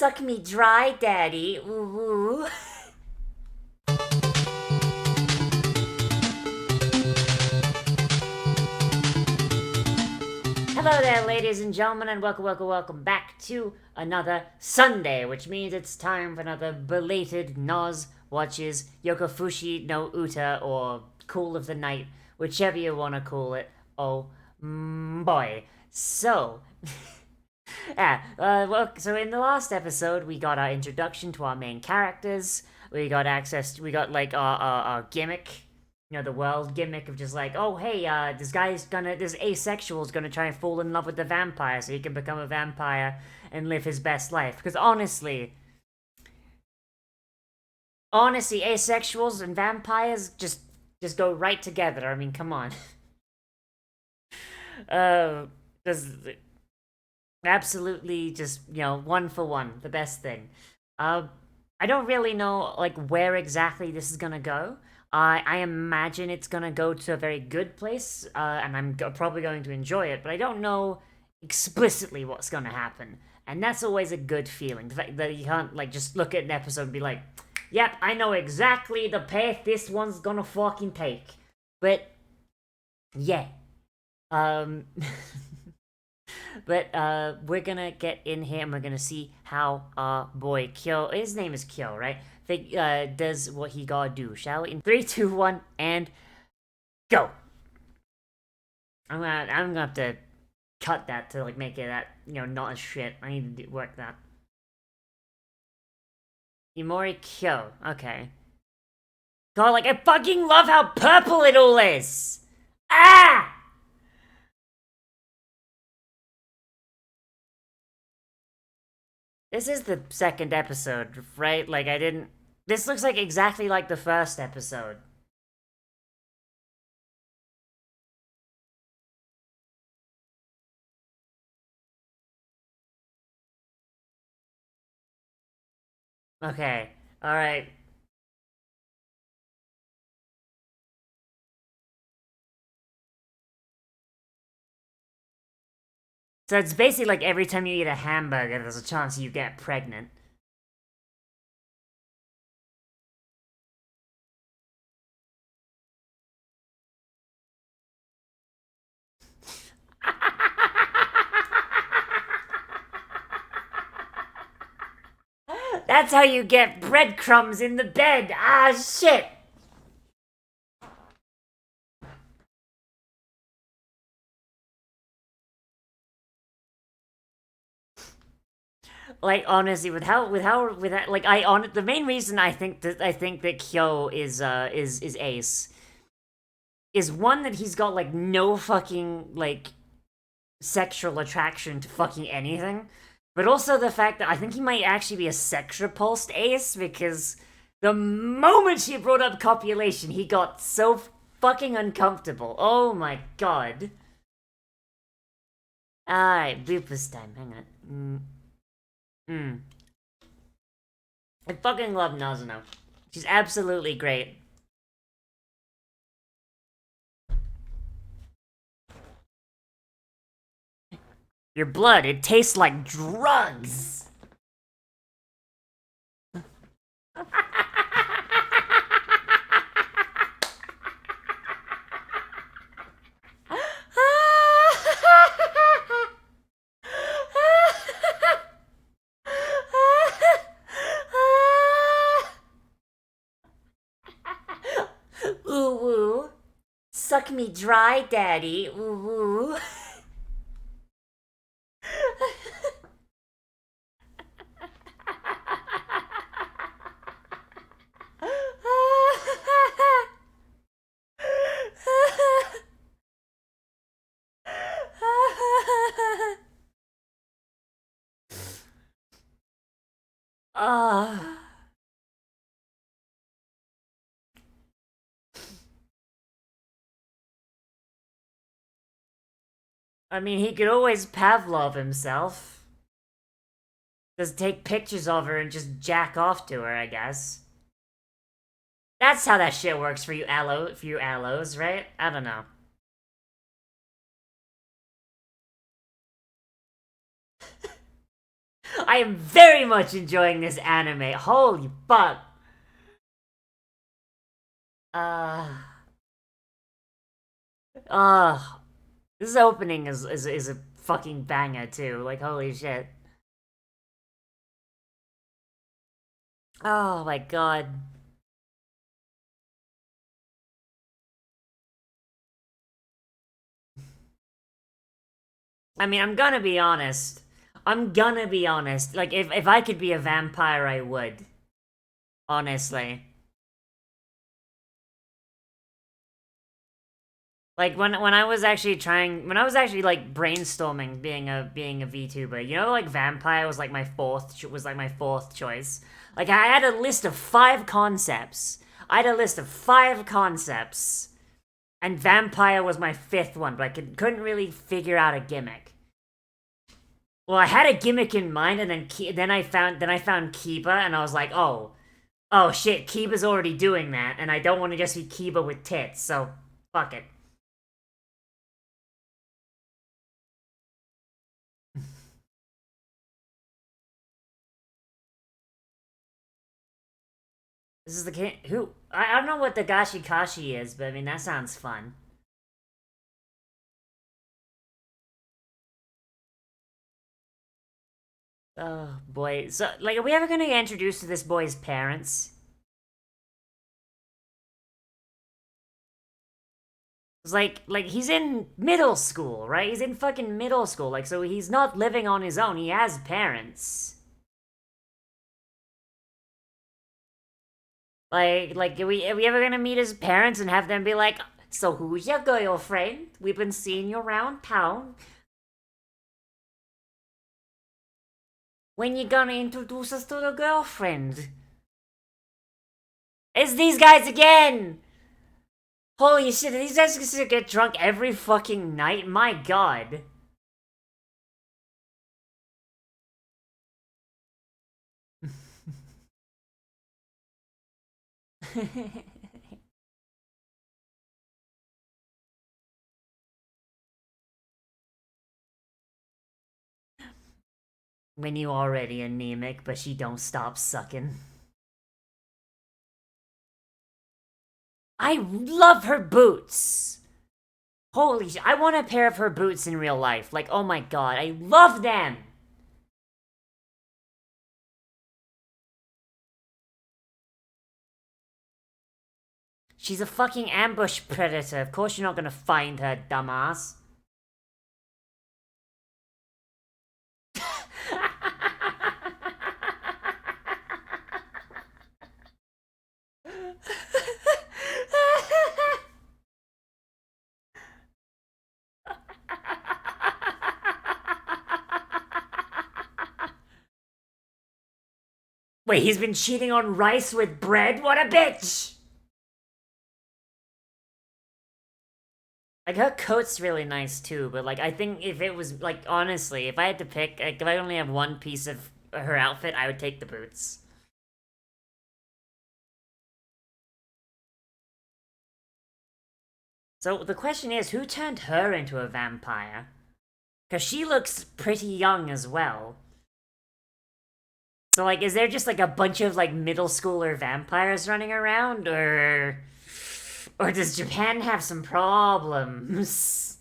Suck me dry, daddy. Ooh. Hello there, ladies and gentlemen, and welcome back to another Sunday, which means it's time for another belated Noz watches Yokofushi no Uta, or Cool of the Night, whichever you want to call it. Oh, boy. So, so in the last episode, we got our introduction to our main characters. We got like our gimmick, the world gimmick of just like, oh hey, this asexual's gonna try and fall in love with the vampire so he can become a vampire and live his best life. Because honestly, asexuals and vampires just go right together. I mean, come on. Just absolutely just, one for one, the best thing. I don't really know, like, where exactly this is gonna go. I imagine it's gonna go to a very good place, and I'm probably going to enjoy it, but I don't know explicitly what's gonna happen. And that's always a good feeling. The fact that you can't, like, just look at an episode and be like, yep, I know exactly the path this one's gonna fucking take. But, yeah. But we're gonna get in here and we're gonna see how our boy Kyo, his name is Kyo, right? Does what he gotta do, shall we? In 3, 2, 1, and go! I'm gonna have to cut that to like make it that, not as shit. I need to work that. Imori Kyo, okay. God, like, I fucking love how purple it all is! Ah! This is the second episode, right? Like, this looks like exactly like the first episode. Okay, alright. So it's basically like every time you eat a hamburger, there's a chance you get pregnant. That's how you get breadcrumbs in the bed. Ah, shit. Like, honestly, the main reason I think that Kyo is ace is one, that he's got like no fucking like sexual attraction to fucking anything, but also the fact that I think he might actually be a sex repulsed ace, because the moment she brought up copulation, he got so fucking uncomfortable. Oh my god. Alright, bloopers time. Hang on. I fucking love Nazuno. She's absolutely great. Your blood, it tastes like drugs. Ooh woo. Suck me dry, daddy. Ooh woo. Ah. I mean, he could always Pavlov himself. Just take pictures of her and just jack off to her, I guess. That's how that shit works for you allos, right? I don't know. I am very much enjoying this anime. Holy fuck. Uh, uh, this opening is a fucking banger too. Like, holy shit. Oh my god. I mean, I'm gonna be honest. I'm gonna be honest. Like, if I could be a vampire, I would. Honestly. Like when I was actually like brainstorming being a VTuber, you know, like vampire was like my fourth choice. Like I had a list of 5 concepts. I had a list of 5 concepts, and vampire was my fifth one, but couldn't really figure out a gimmick. Well, I had a gimmick in mind, and then I found Kiba, and I was like, oh shit, Kiba's already doing that, and I don't want to just be Kiba with tits, so fuck it. This is the kid who I don't know what the Gashikashi is, but I mean that sounds fun. Oh boy, so like, are we ever gonna get introduced to this boy's parents? It's like he's in middle school, right? He's in fucking middle school, like so he's not living on his own. He has parents. Are we ever gonna meet his parents and have them be like, so who's your girlfriend? We've been seeing you around town. When you gonna introduce us to the girlfriend? It's these guys again! Holy shit, are these guys gonna get drunk every fucking night? My god. When you already anemic, but she don't stop sucking. I love her boots! Holy shit, I want a pair of her boots in real life. Like, oh my god, I love them! She's a fucking ambush predator. Of course you're not gonna find her, dumbass. Wait, he's been cheating on rice with bread? What a bitch! Like, her coat's really nice too, but like, I think if it was, like, honestly, if I had to pick, like, if I only have one piece of her outfit, I would take the boots. So the question is, who turned her into a vampire? Because she looks pretty young as well. So, like, is there just, like, a bunch of, like, middle schooler vampires running around, or... Or does Japan have some problems?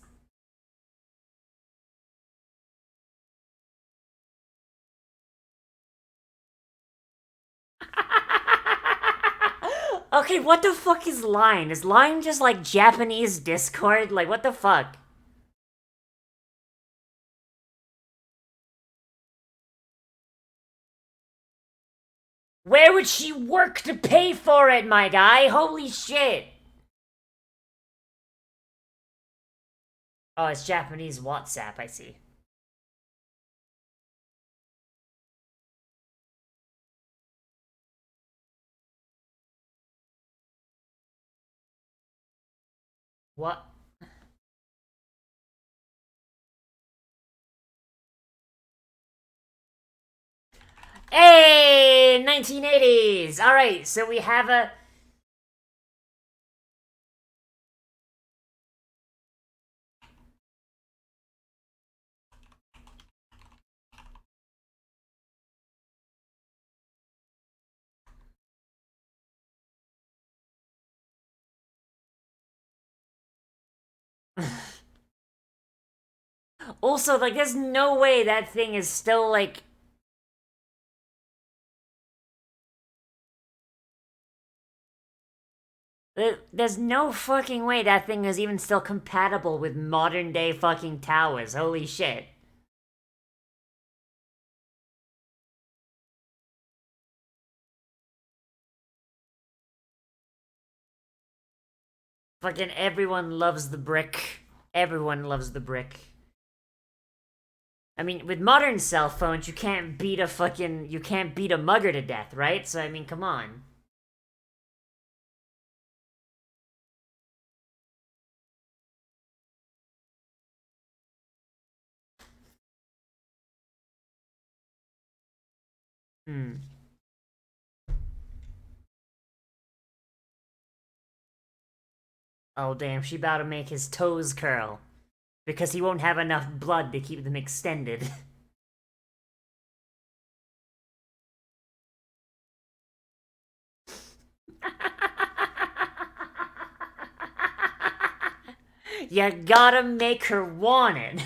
Okay, what the fuck is Line? Is Line just, like, Japanese Discord? Like, what the fuck? Where would she work to pay for it, my guy? Holy shit! Oh, it's Japanese WhatsApp, I see. What? Hey, 1980s! Alright, so we have a... Also, like, there's no way that thing is still, like... There's no fucking way that thing is even still compatible with modern day fucking towers. Holy shit. Fucking everyone loves the brick. Everyone loves the brick. I mean, with modern cell phones, you can't beat a mugger to death, right? So, I mean, come on. Hmm. Oh, damn, she about to make his toes curl. Because he won't have enough blood to keep them extended. You gotta make her want it.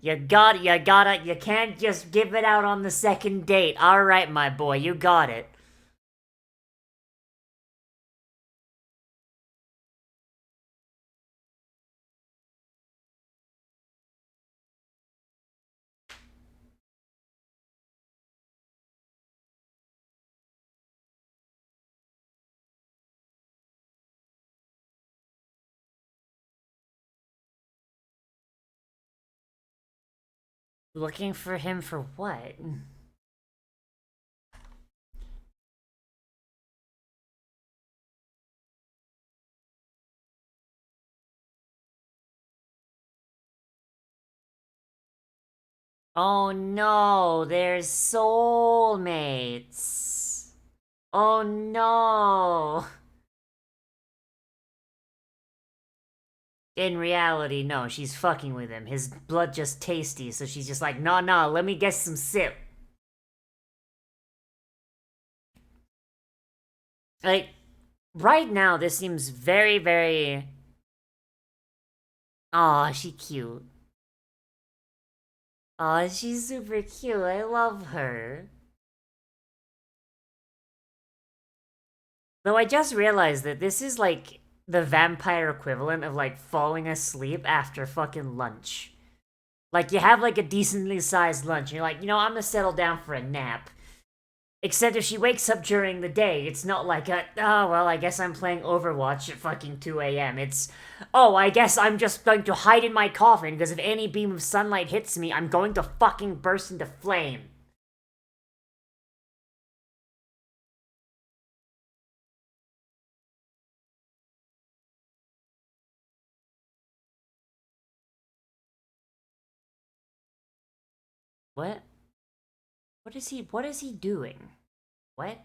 You can't just give it out on the second date. Alright, my boy, you got it. Looking for him for what? Oh no, they're soulmates. Oh no. In reality, no, she's fucking with him. His blood just tasty, so she's just like, nah, nah, let me get some sip. Like, right now, this seems very, very... Aw, she cute. Aw, she's super cute. I love her. Though I just realized that this is like the vampire equivalent of like falling asleep after fucking lunch. Like you have like a decently sized lunch, and you're like, I'm gonna settle down for a nap. Except if she wakes up during the day, it's not like oh well, I guess I'm playing Overwatch at fucking 2 a.m. It's, oh, I guess I'm just going to hide in my coffin because if any beam of sunlight hits me, I'm going to fucking burst into flame. What? What is he doing? What?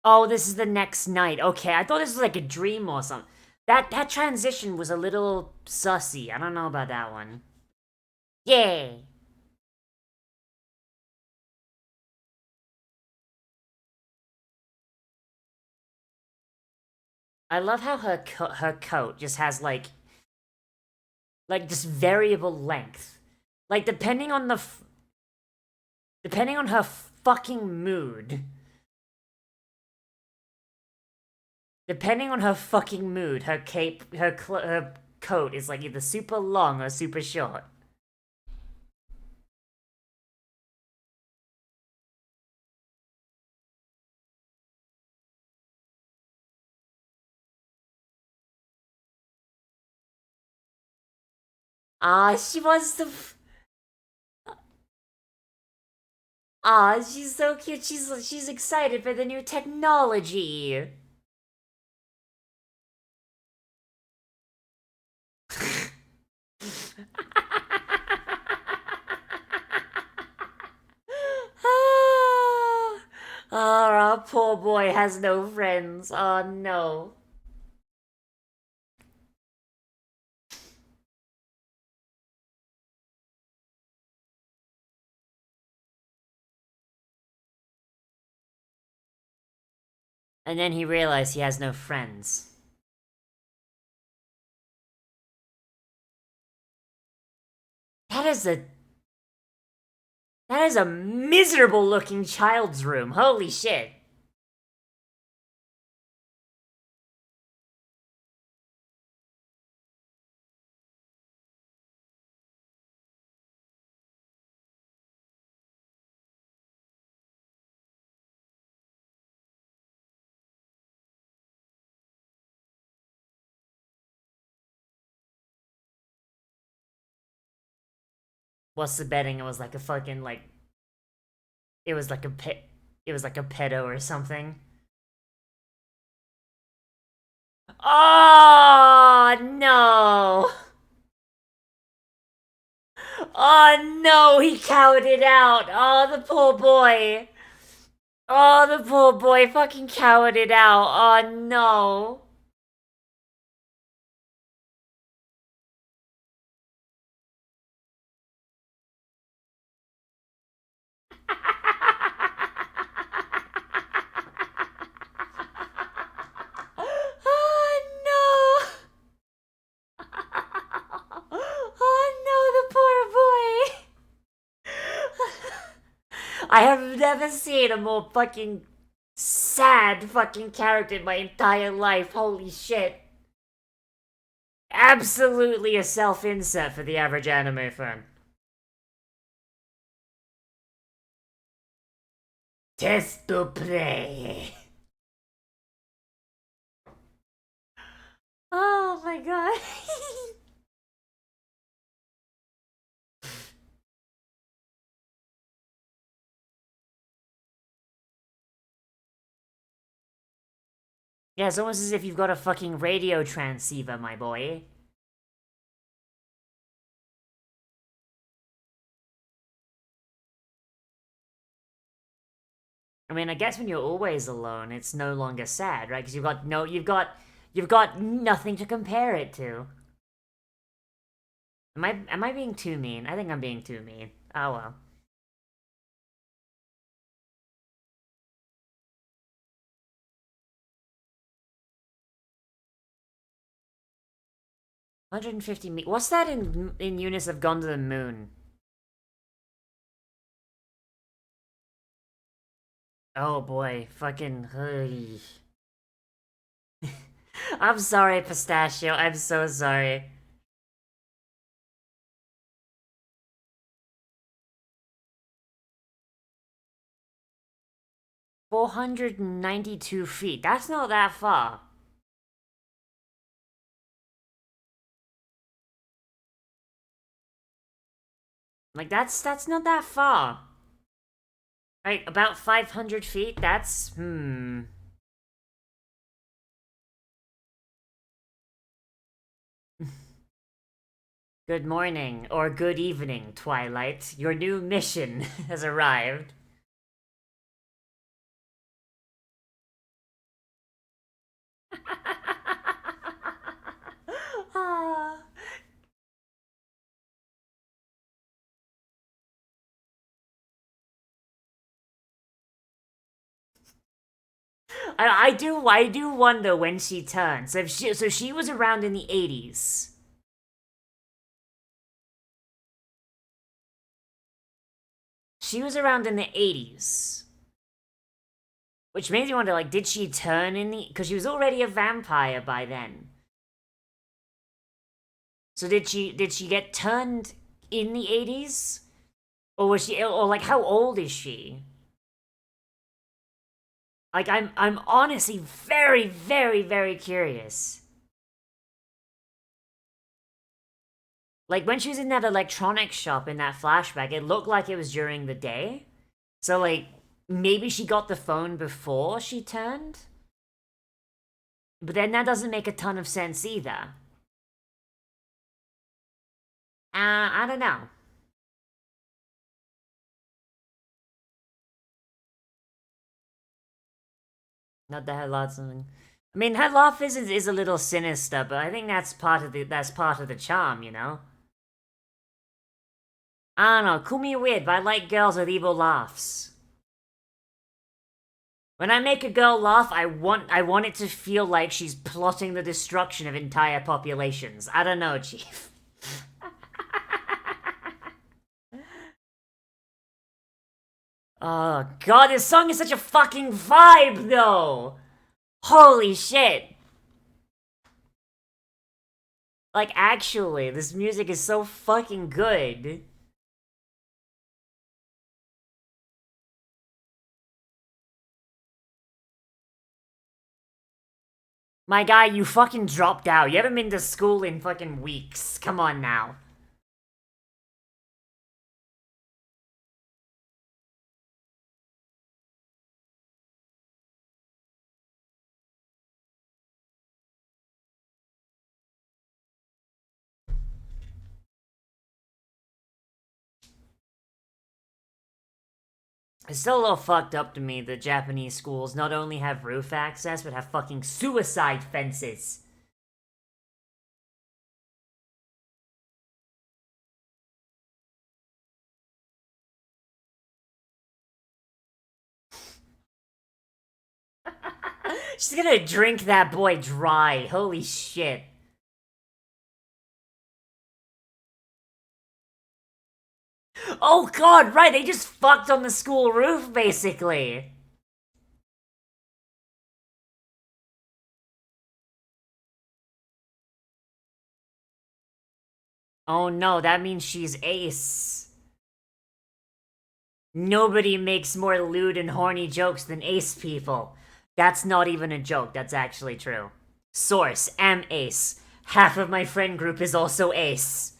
Oh, this is the next night. Okay, I thought this was like a dream or something. That transition was a little sussy. I don't know about that one. Yay! I love how her coat just has like just variable length. Like depending on her fucking mood. Depending on her fucking mood, her coat is like either super long or super short. Ah, she wants to. Ah, she's so cute. She's excited for the new technology. Ah, our poor boy has no friends. Oh no. And then he realized he has no friends. That is a that is a miserable looking child's room. Holy shit. What's the betting? It was like a fucking like it was like a pet it was like a pedo or something. Oh no! Oh no, he cowered it out. Oh, the poor boy. Oh, the poor boy fucking cowered it out. Oh no. Oh no. Oh no, the poor boy. I have never seen a more fucking sad fucking character in my entire life. Holy shit. Absolutely a self-insert for the average anime fan. Test to play. Oh my god. Yeah, it's almost as if you've got a fucking radio transceiver, my boy. I mean, I guess when you're always alone, it's no longer sad, right? Because you've got nothing to compare it to. Am I being too mean? I think I'm being too mean. Oh well. 150 meters. What's that in units of gone to the moon? Oh boy, fucking. I'm sorry, Pistachio. I'm so sorry. 492 feet. That's not that far. Like that's not that far. Right, about 500 feet. That's. Good morning or good evening, Twilight. Your new mission has arrived. Ah. I do wonder when she turns. So she was around in the 80s. She was around in the 80s. Which makes me wonder, like, did she turn in the? Because she was already a vampire by then. So did she get turned in the 80s, or was she, or like how old is she? Like I'm honestly very very very curious. Like when she was in that electronics shop in that flashback, it looked like it was during the day. So like maybe she got the phone before she turned, but then that doesn't make a ton of sense either. I don't know. Not that her laugh something. I mean, her laugh is a little sinister, but I think that's part of the charm, you know. I don't know. Call me weird, but I like girls with evil laughs. When I make a girl laugh, I want it to feel like she's plotting the destruction of entire populations. I don't know, Chief. Oh god, this song is such a fucking vibe, though! Holy shit! Like, actually, this music is so fucking good. My guy, you fucking dropped out. You haven't been to school in fucking weeks. Come on now. It's still a little fucked up to me that Japanese schools not only have roof access, but have fucking suicide fences. She's gonna drink that boy dry. Holy shit. Oh god, right, they just fucked on the school roof, basically. Oh no, that means she's ace. Nobody makes more lewd and horny jokes than ace people. That's not even a joke, that's actually true. Source, am ace. Half of my friend group is also ace.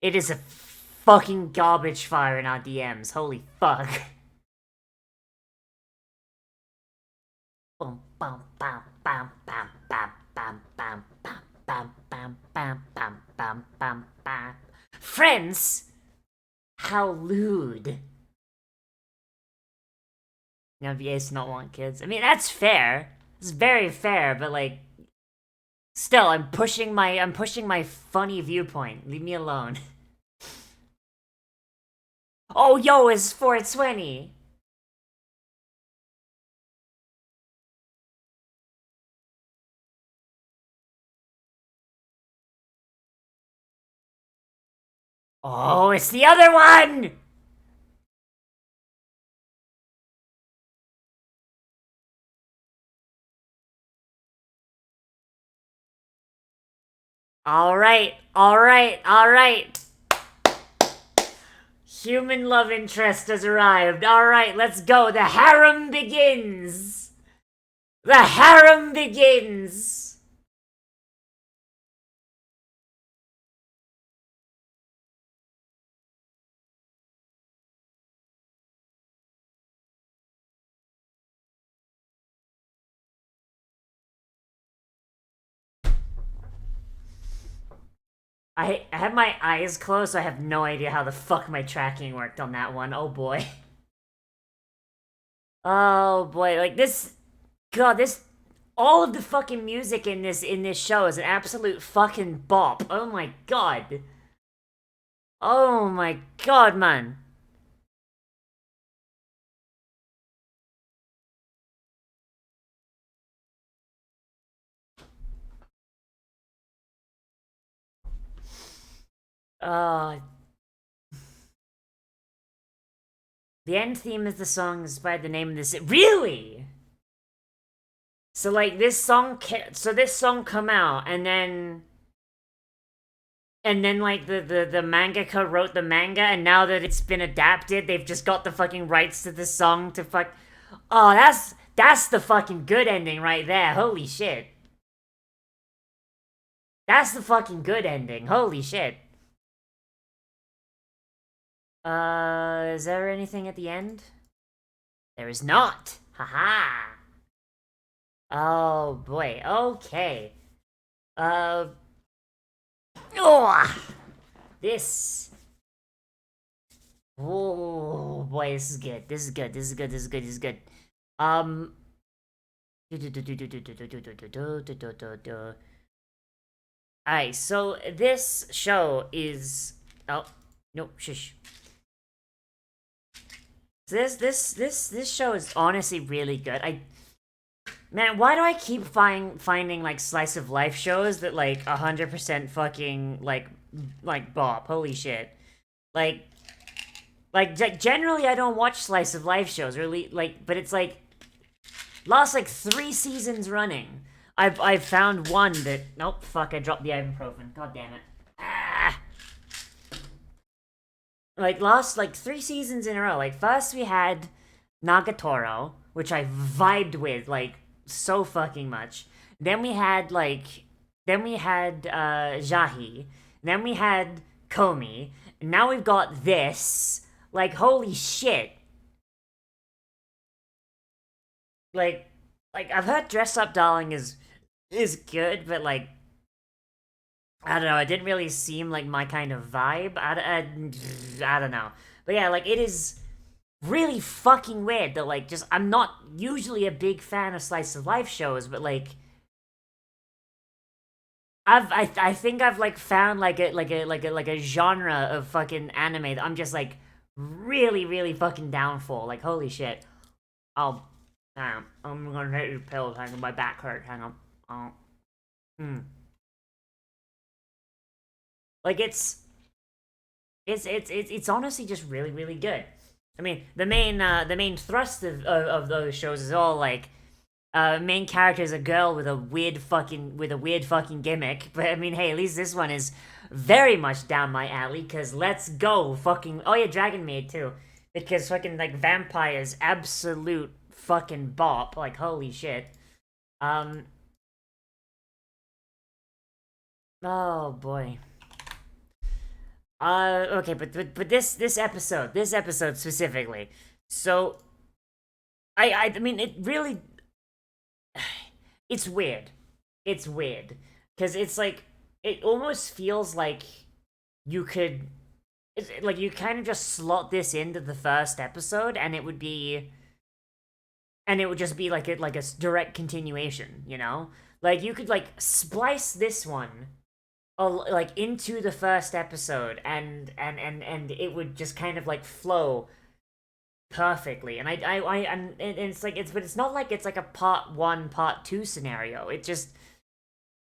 It is a fucking garbage fire in our DMs, holy fuck. Bum bum bum bum bum bum bum bum bum bum bum bum bum bum bum bum. Friends? How lewd. You know, VAs to not want kids. I mean, that's fair. It's very fair, but like, still, I'm pushing my funny viewpoint. Leave me alone. Oh, yo, it's 420. Oh, it's the other one. All right, all right, all right. Human love interest has arrived. All right, let's go. The harem begins. The harem begins. I have my eyes closed, so I have no idea how the fuck my tracking worked on that one. Oh boy. Oh boy, like this, god, this, all of the fucking music in this show is an absolute fucking bop. Oh my god. Oh my god, man. Uh, the end theme of the song is by the name of this. Really? So like this song come out and then like the mangaka wrote the manga, and now that it's been adapted, they've just got the fucking rights to the song to fuck. Oh, that's the fucking good ending right there. Holy shit. That's the fucking good ending. Holy shit. Is there anything at the end? There is not. Haha. Oh boy. Okay. Uh. Oh, this. Oh boy, this is good. This is good. This is good. This is good. This is good. Um. Alright, so this show is. Oh, no, shush. This show is honestly really good. Man, why do I keep finding like slice of life shows that like 100% fucking like bop? Holy shit! Like generally I don't watch slice of life shows really like, but it's like lost like 3 seasons running. I've found one that nope fuck I dropped the ibuprofen. God damn it. Ah. Like lost like 3 seasons in a row. Like first we had Nagatoro, which I vibed with like so fucking much. Then we had Jahi. Then we had Komi. And now we've got this. Like holy shit. Like I've heard Dress Up Darling is good, but like I don't know, it didn't really seem like my kind of vibe. I don't know. But yeah, like it is really fucking weird that like just I'm not usually a big fan of slice of life shows, but like I think I've like found like a genre of fucking anime that I'm just like really fucking down for. Like holy shit. Oh damn. I'm gonna take these pills, hang on, my back hurt, hang on. Oh. Hmm. Like it's honestly just really good. I mean, the main thrust of those shows is all like main character is a girl with a weird fucking gimmick. But I mean, hey, at least this one is very much down my alley. Cause let's go, fucking oh yeah, Dragon Maid too. Because fucking like vampires, absolute fucking bop. Like holy shit. Um. Oh boy. Okay, but this episode specifically. So I mean it really it's weird. It's weird because it's like it almost feels like you could like you kind of just slot this into the first episode and it would just be like a direct continuation, you know? Like you could like splice this one like into the first episode and it would just kind of like flow perfectly. And and it's like but it's not like it's like a part 1 part 2 scenario.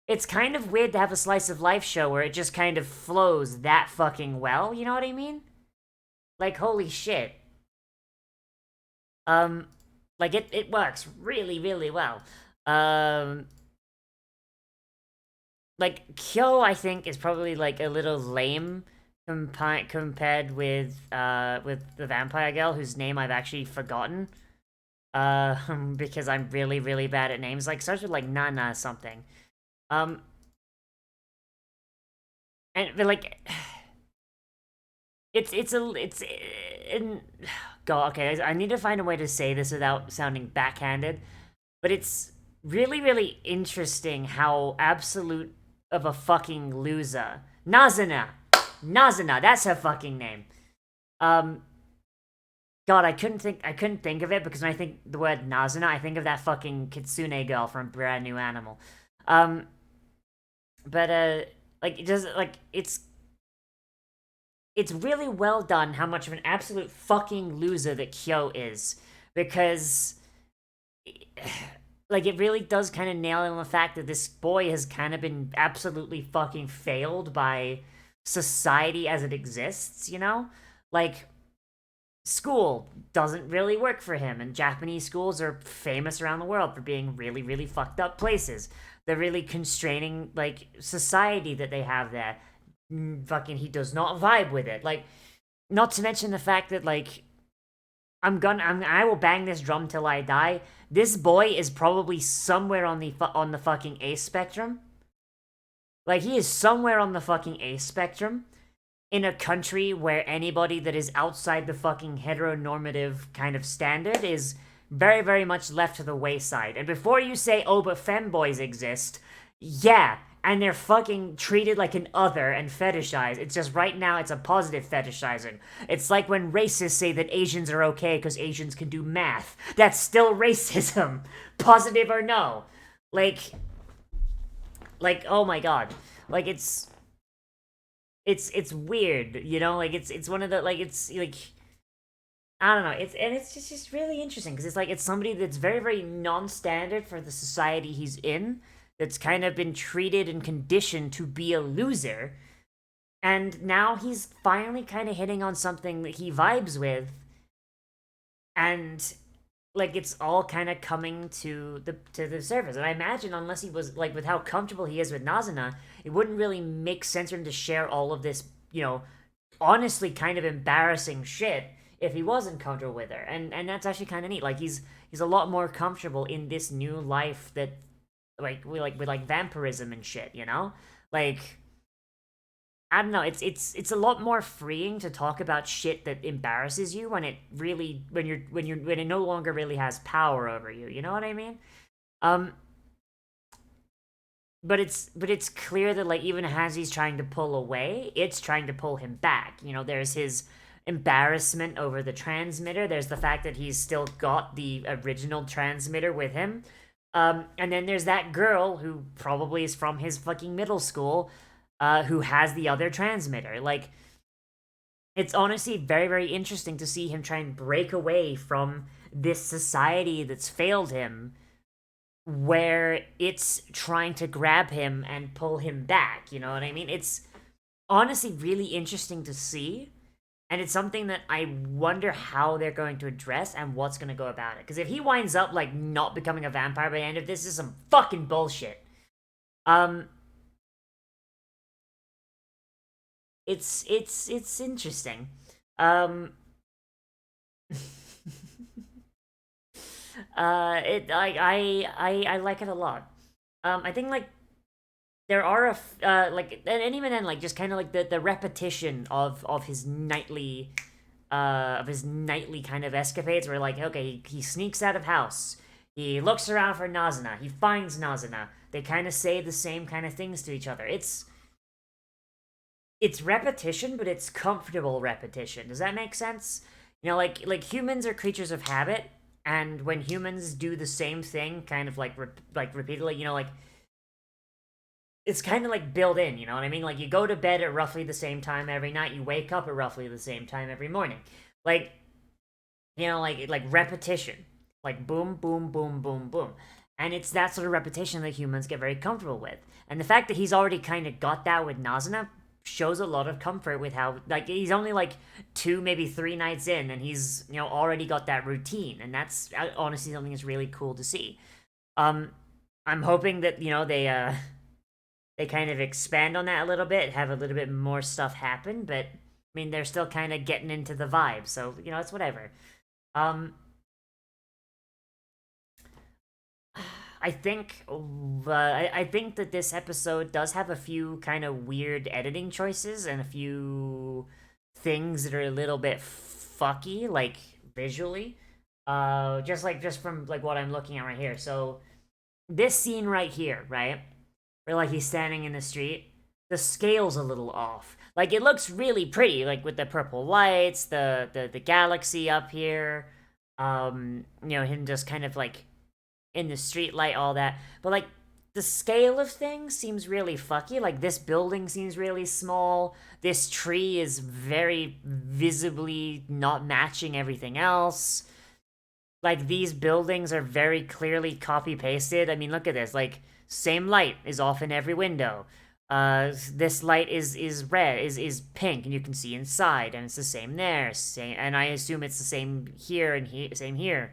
It's kind of weird to have a slice of life show where it just kind of flows that fucking well, you know what I mean? Like holy shit. Um like it works really well. Um like Kyo I think is probably like a little lame compared with the vampire girl whose name I've actually forgotten. Because I'm really bad at names. Like starts with like Nana something. Um and but like it's in God, okay, I need to find a way to say this without sounding backhanded, but it's really interesting how absolute of a fucking loser Nazuna, that's her fucking name. Um, God, I couldn't think of it because when I think the word Nazuna, I think of that fucking Kitsune girl from Brand New Animal. Um, but like it does like it's really well done how much of an absolute fucking loser that Kyo is because like it really does kind of nail in the fact that this boy has kind of been absolutely fucking failed by society as it exists, you know? Like school doesn't really work for him and Japanese schools are famous around the world for being really fucked up places. The really constraining like society that they have there. Fucking he does not vibe with it. Like not to mention the fact that like I will bang this drum till I die. This boy is probably somewhere on the fucking ace spectrum. Like he is somewhere on the fucking ace spectrum in a country where anybody that is outside the fucking heteronormative kind of standard is very much left to the wayside. And before you say, "Oh, but femboys exist," yeah, and they're fucking treated like an other and fetishized. It's just right now it's a positive fetishizing. It's like when racists say that Asians are okay because Asians can do math. That's still racism, positive or no. Like, oh my god, like it's weird, you know. Like it's one of the like it's like I don't know. It's just really interesting because it's like it's somebody that's very very non-standard for the society he's in. That's kind of been treated and conditioned to be a loser, and now he's finally kind of hitting on something that he vibes with, and like it's all kind of coming to the surface. And I imagine unless he was like with how comfortable he is with Nazuna, it wouldn't really make sense for him to share all of this, honestly kind of embarrassing shit if he wasn't comfortable with her. And that's actually kind of neat. Like he's a lot more comfortable in this new life that with vampirism and shit, Like I don't know, it's a lot more freeing to talk about shit that embarrasses you when it really when it no longer really has power over you. You know what I mean? Um but it's clear that like even as he's trying to pull away, it's trying to pull him back. There's his embarrassment over the transmitter. There's the fact that he's still got the original transmitter with him. And then there's that girl who probably is from his fucking middle school, who has the other transmitter. Like, it's honestly very, very interesting to see him try and break away from this society that's failed him, where it's trying to grab him and pull him back. You know what I mean? It's honestly really interesting to see. And it's something that I wonder how they're going to address and what's going to go about it. Because if he winds up, like, not becoming a vampire by the end of this, is some fucking bullshit. Um, it's interesting. Um, I like it a lot. I think like there are like and even then like just kind of like the repetition of his nightly kind of escapades where like okay he sneaks out of house, he looks around for Nazuna, he finds Nazuna, they kind of say the same kind of things to each other. It's repetition, but it's comfortable repetition. Does that make sense? Like humans are creatures of habit, and when humans do the same thing, kind of like repeatedly, like it's kind of like built in. You know what I mean? Like you go to bed at roughly the same time every night, you wake up at roughly the same time every morning. Like like repetition, like boom, boom, boom, boom, boom. And it's that sort of repetition that humans get very comfortable with. And the fact that he's already kind of got that with Nazuna shows a lot of comfort with how like he's only like 2 maybe 3 nights in and he's already got that routine, and that's honestly something that's really cool to see. um I'm hoping that they kind of expand on that a little bit, have a little bit more stuff happen, but I mean they're still kind of getting into the vibe, so it's whatever. um I think that this episode does have a few kind of weird editing choices and a few things that are a little bit fucky, like visually. Just from like what I'm looking at right here. So this scene right here, right, where like he's standing in the street, the scale's a little off. Like it looks really pretty, like with the purple lights, the galaxy up here. Him just kind of like in the street light, all that. But like the scale of things seems really fucky. Like this building seems really small. This tree is very visibly not matching everything else. Like these buildings are very clearly copy pasted. I mean, look at this. Like same light is off in every window. This light is red, is pink, and you can see inside, and it's the same there. Same, and I assume it's the same here and same here.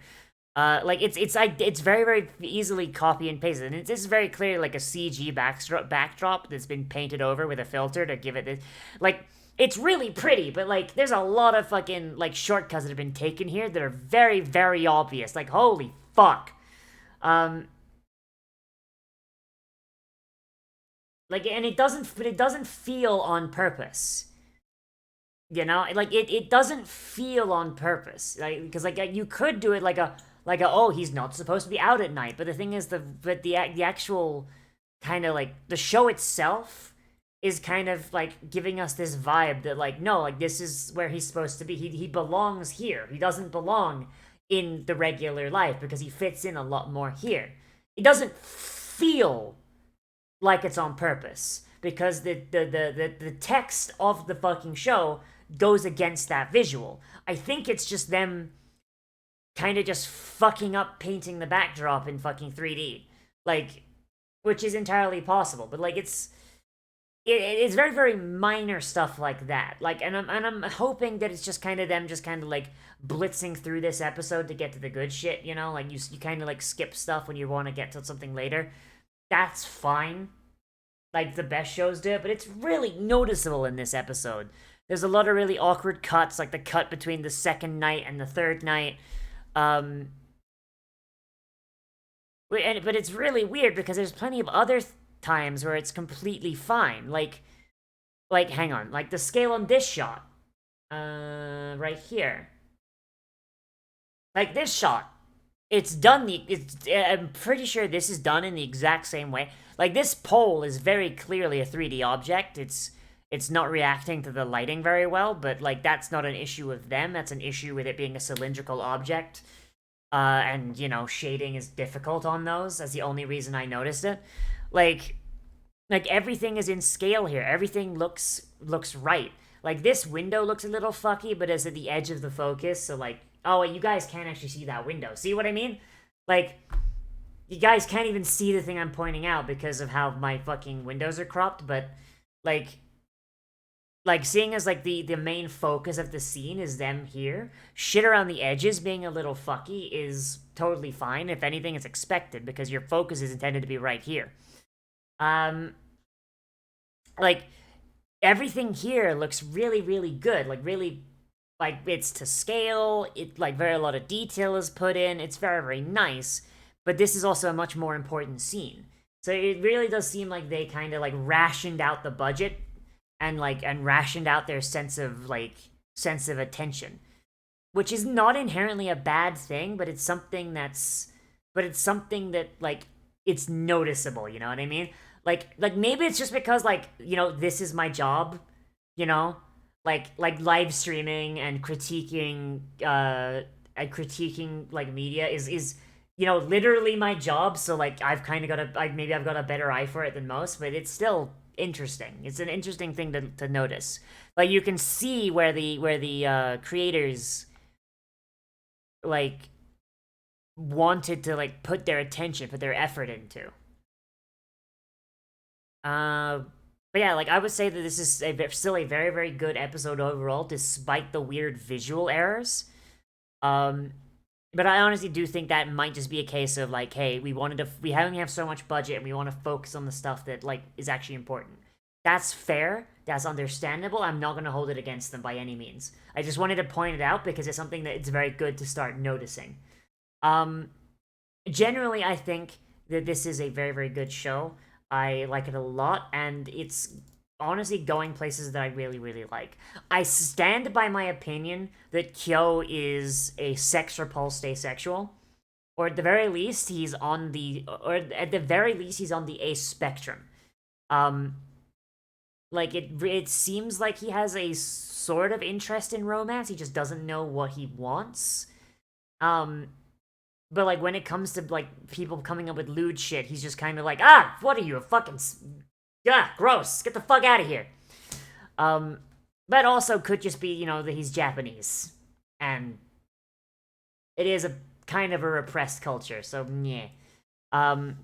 Like it's very very easily copy and pasted, and this is very clearly like a CG backdrop that's been painted over with a filter to give it this. Like it's really pretty, but like there's a lot of fucking like shortcuts that have been taken here that are very very obvious. Like holy fuck. Um, like and it doesn't feel on purpose. Like it doesn't feel on purpose, like because like you could do it like a oh he's not supposed to be out at night, but the thing is the actual kind of like the show itself is kind of like giving us this vibe that like no, like this is where he's supposed to be, he belongs here, he doesn't belong in the regular life because he fits in a lot more here. It doesn't feel like it's on purpose because the text of the fucking show goes against that visual. I think it's just them kind of just fucking up painting the backdrop in fucking 3D. Like, which is entirely possible, but like it's very very minor stuff like that. Like, and I'm hoping that it's just kind of them just kind of like blitzing through this episode to get to the good shit, you know? Like you kind of like skip stuff when you want to get to something later. That's fine. Like the best shows do it, but it's really noticeable in this episode. There's a lot of really awkward cuts, like the cut between the second night and the third night. Um, but it's really weird because there's plenty of other times where it's completely fine. Like hang on, like the scale on this shot, right here, like this shot. It's done the. It's. I'm pretty sure this is done in the exact same way. Like this pole is very clearly a 3D object. It's not reacting to the lighting very well, but like that's not an issue with them. That's an issue with it being a cylindrical object. And you know, shading is difficult on those. That's the only reason I noticed it. Like, like everything is in scale here. Everything looks right. Like this window looks a little fucky, but is at the edge of the focus. So like, oh, you guys can't actually see that window. See what I mean? Like, you guys can't even see the thing I'm pointing out because of how my fucking windows are cropped. But like, seeing as like the main focus of the scene is them here, shit around the edges being a little fucky is totally fine. If anything, it's expected because your focus is intended to be right here. Um, like everything here looks really really good. Like really, like it's to scale. It like very a lot of detail is put in. It's very very nice. But this is also a much more important scene. So it really does seem like they kind of like rationed out the budget and rationed out their sense of attention, which is not inherently a bad thing, but it's something that like it's noticeable, you know what I mean? Like maybe it's just because like, you know, this is my job, you know? Like live streaming and critiquing like media is you know, literally my job, so like I've kind of got maybe I've got a better eye for it than most, but it's still interesting. It's an interesting thing to notice. Like you can see where the creators like wanted to like put their attention, put their effort into. Uh, but yeah, like I would say that this is still a very very good episode overall, despite the weird visual errors. Um, but I honestly do think that might just be a case of like, hey, we only have so much budget and we want to focus on the stuff that like is actually important. That's fair. That's understandable. I'm not going to hold it against them by any means. I just wanted to point it out because it's something that it's very good to start noticing. Um, Generally, I think that this is a very, very good show. I like it a lot, and it's honestly going places that I really, really like. I stand by my opinion that Kyo is a sex repulsed asexual, or at the very least, he's on the ace spectrum. Um, like it seems like he has a sort of interest in romance. He just doesn't know what he wants. Um, but like when it comes to like people coming up with lewd shit, he's just kind of like, ah, what are you, a fucking, yeah, gross, get the fuck out of here. Um, but also could just be, you know, that he's Japanese, and it is a kind of a repressed culture, so yeah. Um,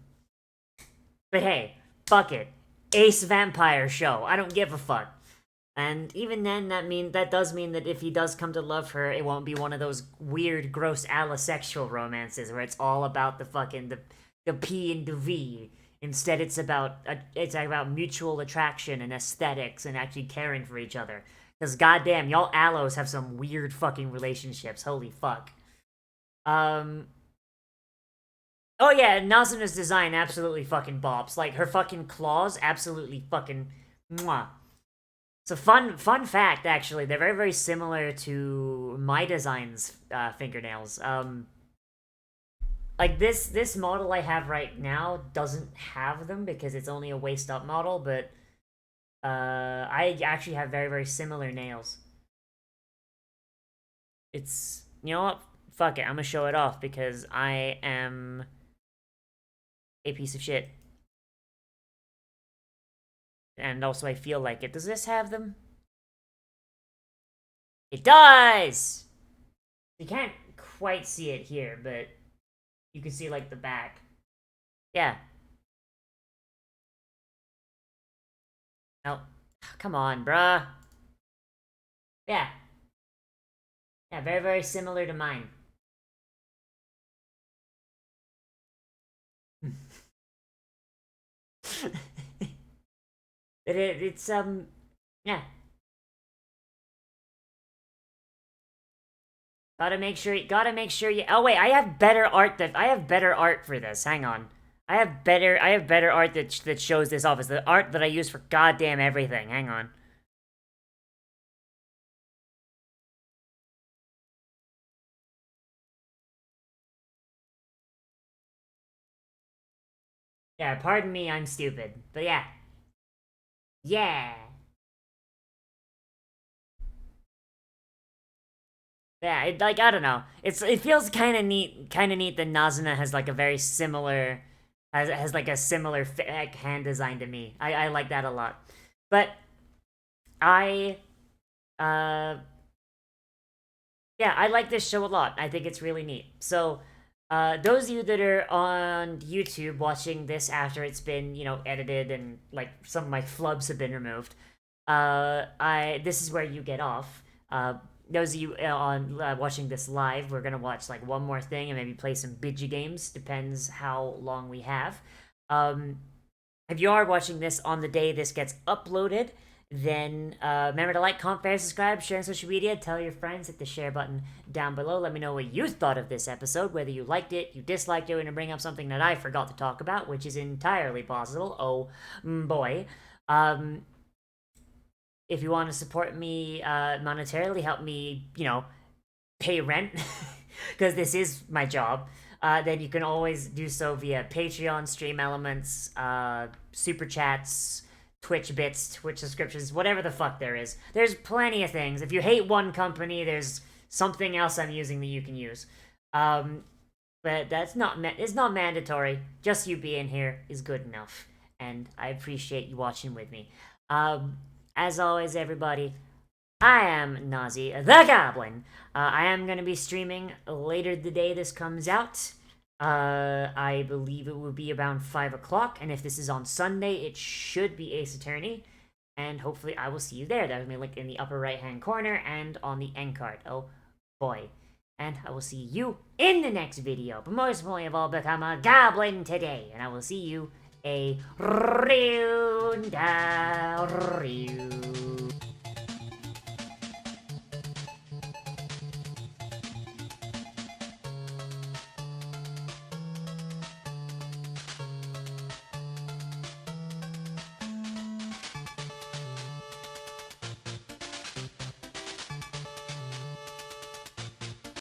but hey, fuck it, Ace Vampire Show. I don't give a fuck. And even then, that does mean that if he does come to love her, it won't be one of those weird, gross allosexual romances where it's all about the P and the V. Instead, it's about mutual attraction and aesthetics and actually caring for each other. Because goddamn, y'all allos have some weird fucking relationships. Holy fuck. Um. Oh yeah, Nazuna's design absolutely fucking bops. Like her fucking claws, absolutely fucking mwah. So fun fact actually, they're very very similar to my design's fingernails. Like this model I have right now doesn't have them because it's only a waist up model, but I actually have very very similar nails. It's, you know what? Fuck it, I'm gonna show it off because I am a piece of shit. And also I feel like it. Does this have them? It does! You can't quite see it here, but you can see, like, the back. Yeah. Oh, come on, bruh. Yeah. Yeah, very, very similar to mine. It's, yeah. Gotta make sure you. Oh wait, I have better art for this. Hang on. I have better art that shows this off. It's the art that I use for goddamn everything. Hang on. Yeah, pardon me, I'm stupid. But yeah. Yeah. Yeah, like I don't know. It feels kind of neat that Nazuna has like a very similar has like a similar like, hand design to me. I like that a lot. But I uh yeah, I like this show a lot. I think it's really neat. So, those of you that are on YouTube watching this after it's been, edited and like some of my flubs have been removed, I this is where you get off. Those of you on watching this live, we're gonna watch like one more thing and maybe play some bidgy games. Depends how long we have. Um, if you are watching this on the day this gets uploaded, then remember to like, comment, favorite, subscribe, share on social media, tell your friends, hit the share button down below. Let me know what you thought of this episode, whether you liked it, you disliked it, and to bring up something that I forgot to talk about, which is entirely possible. Oh boy. Um, if you want to support me monetarily, help me, pay rent, because this is my job, then you can always do so via Patreon, Stream Elements, Super Chats, Twitch bits, Twitch subscriptions, whatever the fuck there is. There's plenty of things. If you hate one company, there's something else I'm using that you can use. But it's not mandatory. Just you being here is good enough, and I appreciate you watching with me. Um, as always, everybody, I am Nozzi the Goblin. I am going to be streaming later the day this comes out. I believe it will be around 5 o'clock, and if this is on Sunday, it should be Ace Attorney. And hopefully, I will see you there. That will be linked in the upper right hand corner and on the end card. Oh boy. And I will see you in the next video. But most importantly of all, become a goblin today. And I will see you a real